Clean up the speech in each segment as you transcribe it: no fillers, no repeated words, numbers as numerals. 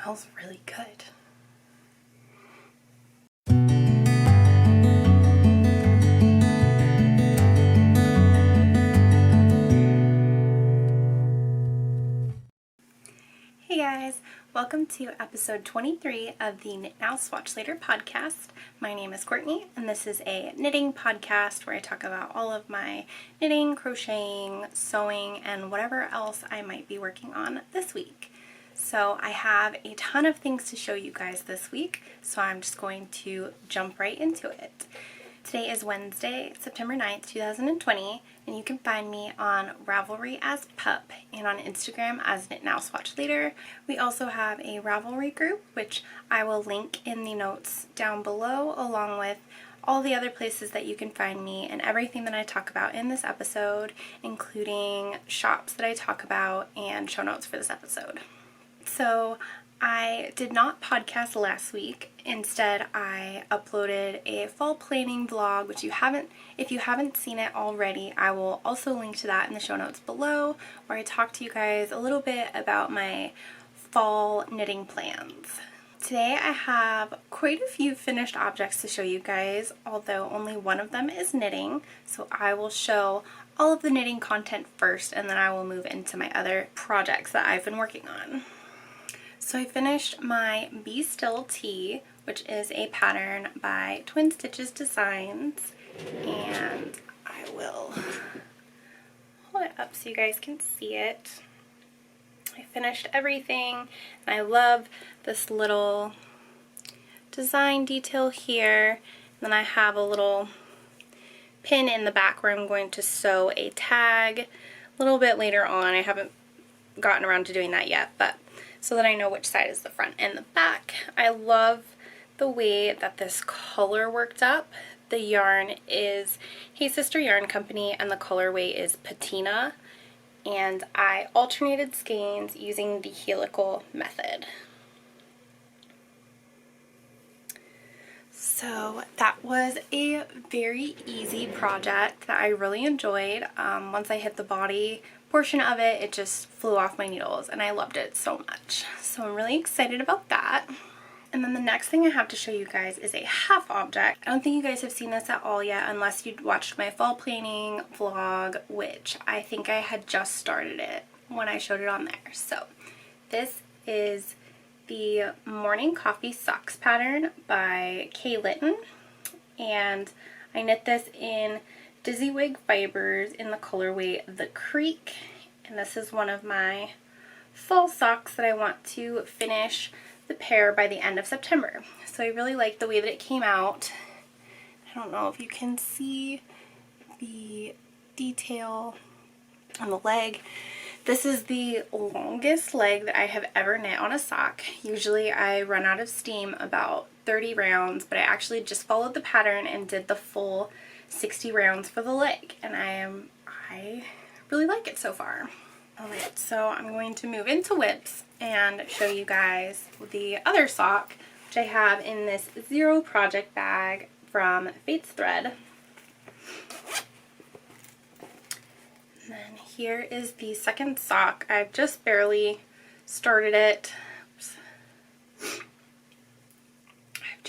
smells really good. Hey guys, welcome to episode 23 of the Knit Now Swatch Later podcast. My name is Courtney and this is a knitting podcast where I talk about all of my knitting, crocheting, sewing, and whatever else I might be working on this week. So I have a ton of things to show you guys this week, so I'm just going to jump right into it. Today is Wednesday, September 9th, 2020, and you can find me on Ravelry as Pup and on Instagram as Knit Now Swatch Later. We also have a Ravelry group, which I will link in the notes down below, along with all the other places that you can find me and everything that I talk about in this episode, including shops that I talk about and show notes for this episode. So I did not podcast last week. Instead, I uploaded a fall planning vlog, which if you haven't seen it already, I will also link to that in the show notes below, where I talk to you guys a little bit about my fall knitting plans. Today I have quite a few finished objects to show you guys, although only one of them is knitting, so I will show all of the knitting content first, and then I will move into my other projects that I've been working on. So I finished my Be Still tee, which is a pattern by Twin Stitches Designs, and I will hold it up so you guys can see it. I finished everything, and I love this little design detail here. And then I have a little pin in the back where I'm going to sew a tag a little bit later on. I haven't gotten around to doing that yet, but so that I know which side is the front and the back. I love the way that this color worked up. The yarn is Hey Sister Yarn Company and the colorway is Patina, and I alternated skeins using the helical method. So that was a very easy project that I really enjoyed. Once I hit the body portion of it, it just flew off my needles and I loved it so much. So I'm really excited about that. And then the next thing I have to show you guys is a half object. I don't think you guys have seen this at all yet unless you watched my fall planning vlog, which I think I had just started it when I showed it on there. So this is the Morning Coffee Socks pattern by Kay Litton, and I knit this in Dizzy-Wig fibers in the colorway The Creek, and this is one of my fall socks that I want to finish the pair by the end of September. So I really like the way that it came out. I don't know if you can see the detail on the leg. This is the longest leg that I have ever knit on a sock. Usually I run out of steam about 30 rounds, but I actually just followed the pattern and did the full 60 rounds for the leg, and I really like it so far. Alright, so I'm going to move into whips and show you guys the other sock, which I have in this Zero Project bag from Fate's Thread. And then here is the second sock. I've just barely started it.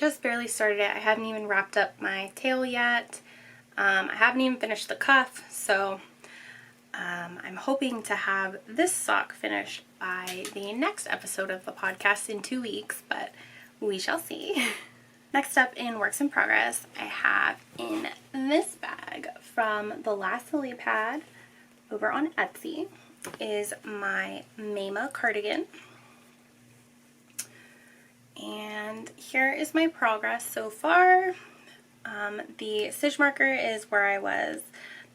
I haven't even wrapped up my tail yet. I haven't even finished the cuff, so I'm hoping to have this sock finished by the next episode of the podcast in 2 weeks, but we shall see. Next up in Works in Progress, I have in this bag from the Last Lily Pad over on Etsy is my Mama cardigan. And here is my progress so far. The stitch marker is where I was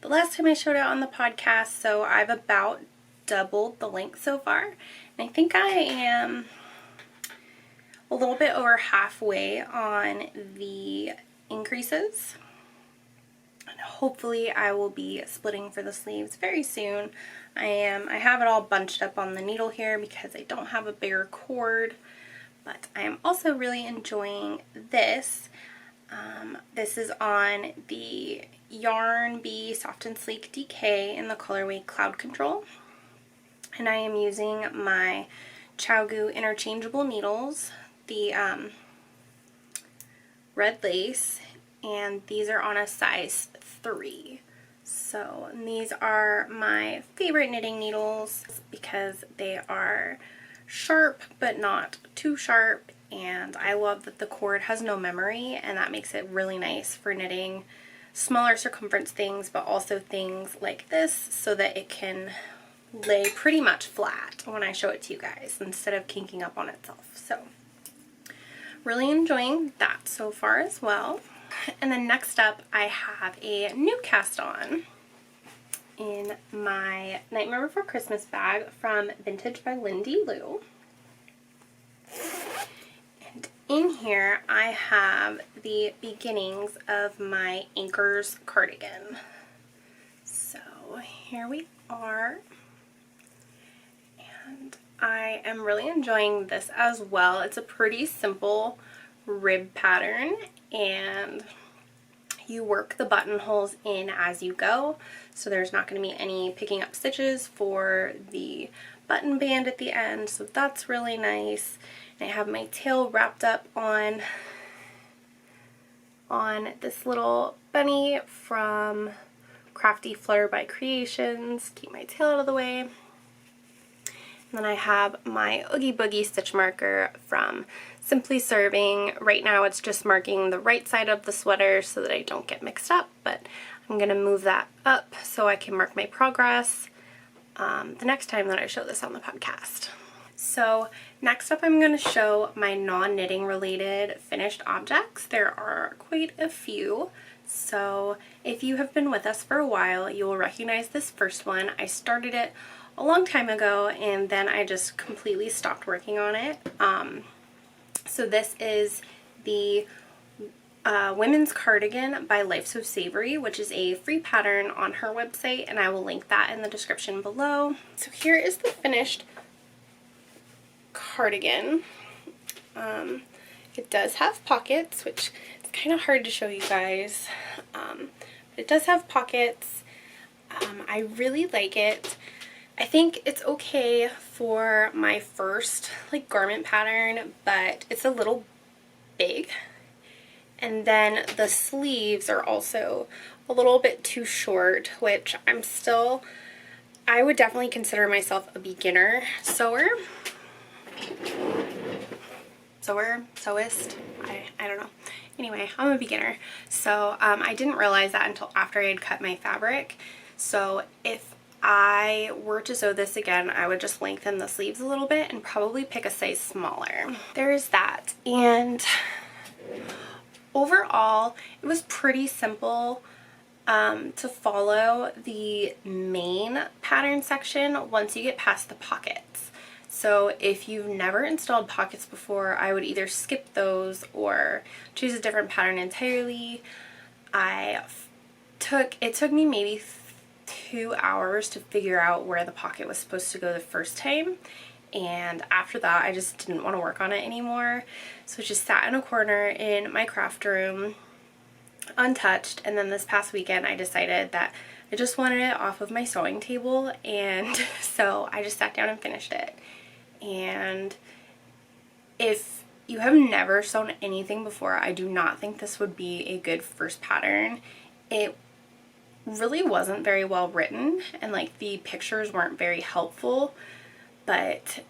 the last time I showed it on the podcast, so I've about doubled the length so far. And I think I am a little bit over halfway on the increases. And hopefully I will be splitting for the sleeves very soon. I have it all bunched up on the needle here because I don't have a bigger cord, but I am also really enjoying this. This is on the Yarn Bee Soft and Sleek DK in the colorway Cloud Control, and I am using my ChiaoGoo interchangeable needles, the red lace, and these are on a size 3. So these are my favorite knitting needles because they are sharp but not too sharp, and I love that the cord has no memory, and that makes it really nice for knitting smaller circumference things, but also things like this, so that it can lay pretty much flat when I show it to you guys instead of kinking up on itself. So really enjoying that so far as well. And then next up, I have a new cast on in my Nightmare Before Christmas bag from Vintage by Lindy Lou. And in here I have the beginnings of my Anchors cardigan. So here we are. And I am really enjoying this as well. It's a pretty simple rib pattern, and you work the buttonholes in as you go, so there's not going to be any picking up stitches for the button band at the end, so that's really nice. And I have my tail wrapped up on this little bunny from Crafty Flutter by Creations. Keep my tail out of the way. And then I have my Oogie Boogie stitch marker from Simply Serving. Right now it's just marking the right side of the sweater so that I don't get mixed up, but I'm going to move that up so I can mark my progress the next time that I show this on the podcast. So next up I'm going to show my non-knitting related finished objects. There are quite a few. So if you have been with us for a while, you will recognize this first one. I started it a long time ago and then I just completely stopped working on it. So this is the Women's Cardigan by Life So Savory, which is a free pattern on her website, and I will link that in the description below. So here is the finished cardigan. It does have pockets, which is kind of hard to show you guys. But it does have pockets. I really like it. I think it's okay for my first garment pattern, but it's a little big. And then the sleeves are also a little bit too short, which I would definitely consider myself a beginner sewer. Sewist? I don't know. Anyway, I'm a beginner. So I didn't realize that until after I had cut my fabric. So if I were to sew this again, I would just lengthen the sleeves a little bit and probably pick a size smaller. There's that. And overall, it was pretty simple to follow the main pattern section once you get past the pockets. So if you've never installed pockets before, I would either skip those or choose a different pattern entirely. It took me maybe 2 hours to figure out where the pocket was supposed to go the first time, and after that I just didn't want to work on it anymore, so it just sat in a corner in my craft room untouched. And then this past weekend I decided that I just wanted it off of my sewing table, and so I just sat down and finished it. And if you have never sewn anything before, I do not think this would be a good first pattern. It really wasn't very well written, and the pictures weren't very helpful, but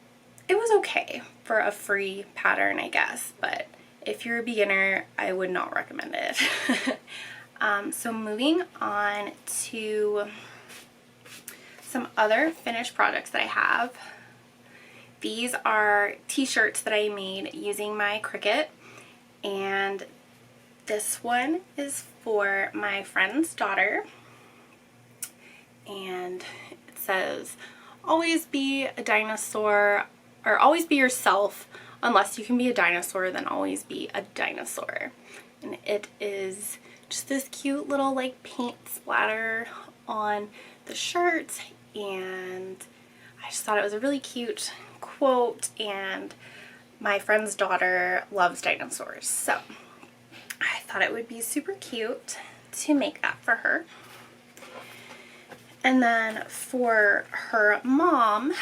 it was okay for a free pattern, I guess. But if you're a beginner, I would not recommend it. So moving on to some other finished projects that I have. These are t-shirts that I made using my Cricut, and this one is for my friend's daughter. And it says, always be a dinosaur, or always be yourself. Unless you can be a dinosaur, then always be a dinosaur. And it is just this cute little paint splatter on the shirt, and I just thought it was a really cute quote, and my friend's daughter loves dinosaurs, so I thought it would be super cute to make that for her. And then for her mom,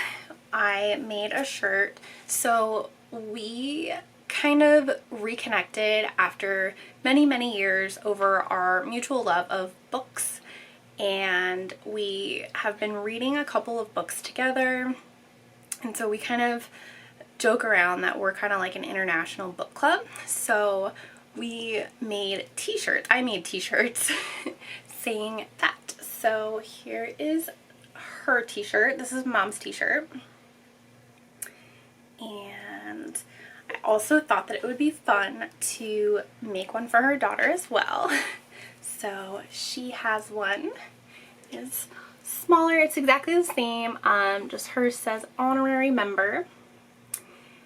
I made a shirt. So we kind of reconnected after many years over our mutual love of books, and we have been reading a couple of books together, and so we kind of joke around that we're kind of like an international book club. So we made t-shirts. I made t-shirts saying that. So here is her t-shirt. This is Mom's t-shirt. And I also thought that it would be fun to make one for her daughter as well. So she has one. It's smaller. It's exactly the same. Just hers says honorary member.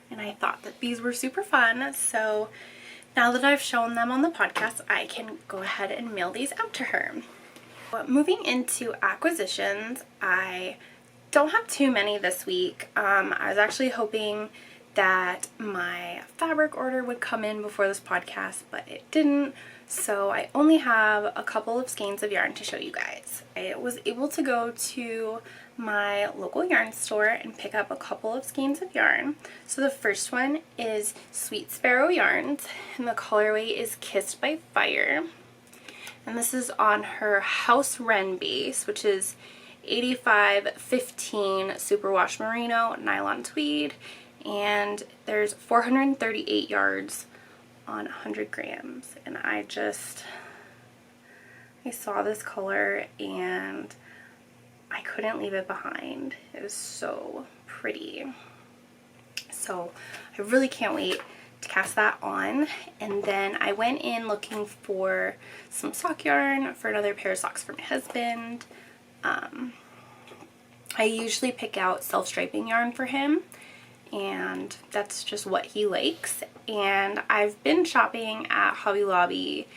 And I thought that these were super fun. So now that I've shown them on the podcast, I can go ahead and mail these out to her. But moving into acquisitions, I don't have too many this week. I was actually hoping that my fabric order would come in before this podcast, but it didn't. So I only have a couple of skeins of yarn to show you guys. I was able to go to my local yarn store and pick up a couple of skeins of yarn. So the first one is Sweet Sparrow Yarns, and the colorway is Kissed by Fire. And this is on her House Wren base, which is 8515 superwash merino nylon tweed, and there's 438 yards on 100 grams. And I saw this color and I couldn't leave it behind. It was so pretty. So I really can't wait to cast that on. And then I went in looking for some sock yarn for another pair of socks for my husband. I usually pick out self-striping yarn for him, and that's just what he likes. And I've been shopping at Hobby Lobby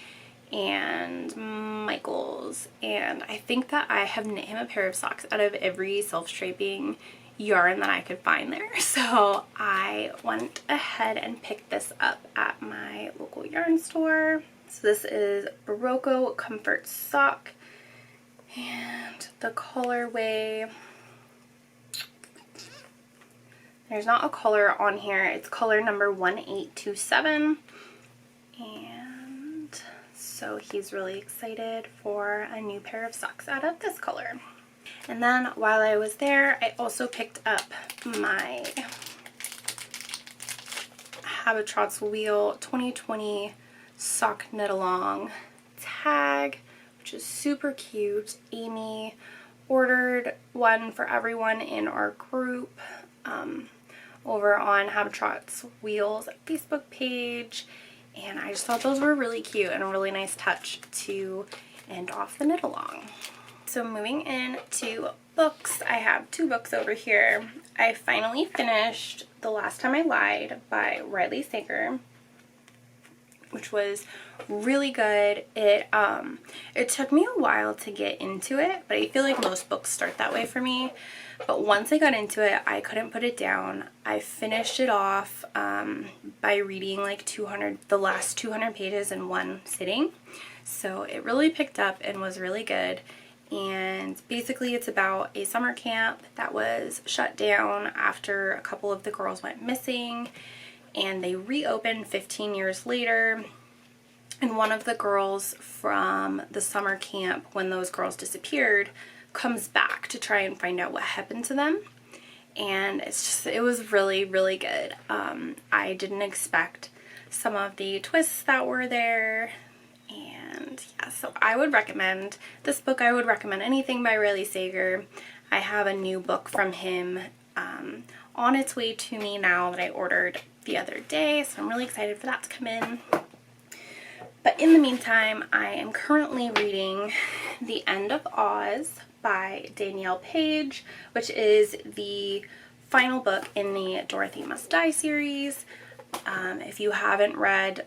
and Michael's, and I think that I have knit him a pair of socks out of every self-striping yarn that I could find there. So I went ahead and picked this up at my local yarn store. So this is Barocco Comfort Sock, and the colorway, there's not a color on here, it's color number 1827, and so he's really excited for a new pair of socks out of this color. And then while I was there, I also picked up my Habitat's Wheel 2020 sock knit along tag, which is super cute. Amy ordered one for everyone in our group over on Habitat's Wheel's Facebook page, and I just thought those were really cute and a really nice touch to end off the knit along. So moving into books, I have two books over here. I finally finished The Last Time I Lied by Riley Sager, which was really good. It took me a while to get into it, but I feel like most books start that way for me. But once I got into it, I couldn't put it down. I finished it off by reading like the last 200 pages in one sitting. So it really picked up and was really good. And basically it's about a summer camp that was shut down after a couple of the girls went missing, and they reopened 15 years later. And one of the girls from the summer camp, when those girls disappeared, comes back to try and find out what happened to them. And it was really good. I didn't expect some of the twists that were there. And yeah, so I would recommend this book. I would recommend anything by Riley Sager. I have a new book from him on its way to me now that I ordered the other day, so I'm really excited for that to come in. But in the meantime, I am currently reading The End of Oz by Danielle Paige, which is the final book in the Dorothy Must Die series. If you haven't read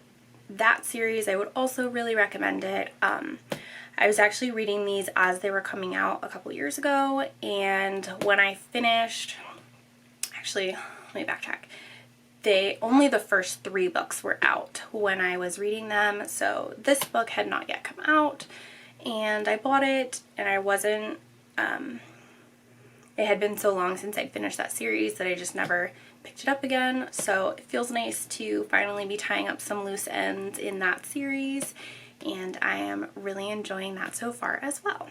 that series, I would also really recommend it. I was actually reading these as they were coming out a couple years ago, and when I finished, actually, let me backtrack. Only the first 3 books were out when I was reading them, so this book had not yet come out, and I bought it, and I wasn't It had been so long since I'd finished that series that I just never picked it up again, so it feels nice to finally be tying up some loose ends in that series, and I am really enjoying that so far as well.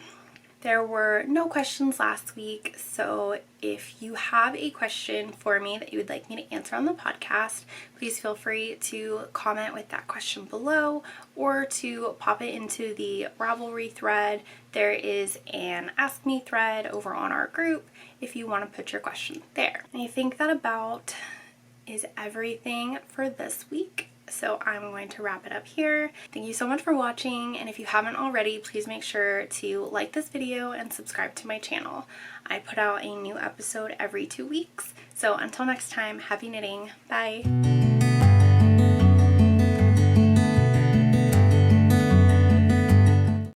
There were no questions last week, so if you have a question for me that you would like me to answer on the podcast, please feel free to comment with that question below or to pop it into the Ravelry thread. There is an Ask Me thread over on our group if you want to put your question there. And I think that about is everything for this week. So I'm going to wrap it up here. Thank you so much for watching, and if you haven't already, please make sure to like this video and subscribe to my channel. I put out a new episode every 2 weeks. So until next time, happy knitting. Bye!